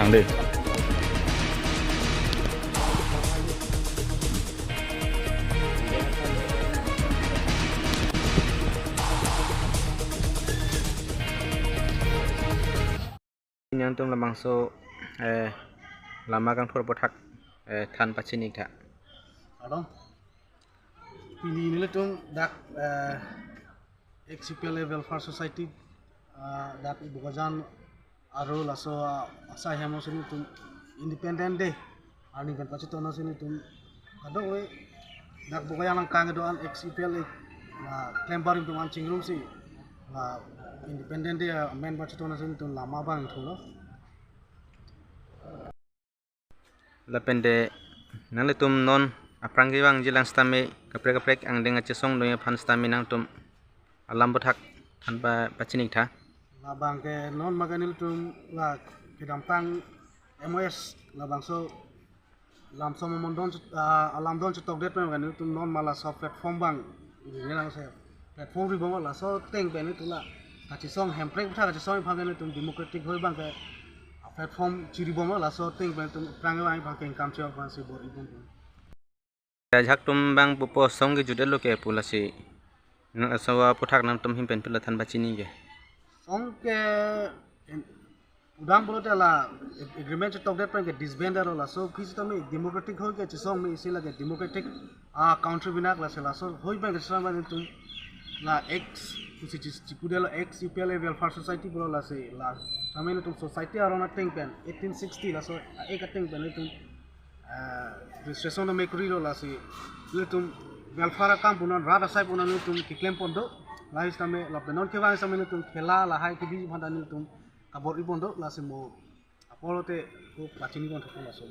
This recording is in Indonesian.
थांदो yang tum lamangso lama gang thor bothak than pachini tha Adong pili nile tung dak XCPL Welfare Society dak ibugajan aro laso asa hemo sini tum independent day ani kan pachi tono sini tum kado we dak bugaya nang kang doan XCPL la klembar tum an chingrum si la independent day men pachi tono sini tum lama bang thulo lapende nang le tum non aprangi bang jilang stame kaprek ang denga chesong doya phan stame nang tum alam bothak than pachini tha la bang ke non maganil tum la kedampang MOS la bang so lam so mondon alam don tok det maganil tum non mala so platform bang ini lang se platform ri bang la so teng pe ni tula kachi song hemprek tha kachi song phagen tum democratic hoi bang ke platform chiri bang la so teng pe tum prang bang bang ke income chok bang se bor ibon rajak tum bang pupo song ge judel lo ke pulasi nang asawa pothak nam tum himpen pula than pachini ge song ke udang bolote la agreement tok det pe disband la so phis tami democratic hoi ke song me isi la ke democratic country binak la se la so hoi bang se bang tum la x kusi chipudela x UPL Welfare Society bolo la se la samene tum society arona teng pen 1860 la so ek teng pen tum registration me kuri la se le tum welfare kam punan rada sai punan tum kiklem pondo la istame la penon ke bang samene tum khela la hai ke bi bhandani tum kabor ibondo la se mo apolote ko pachini kon thokla so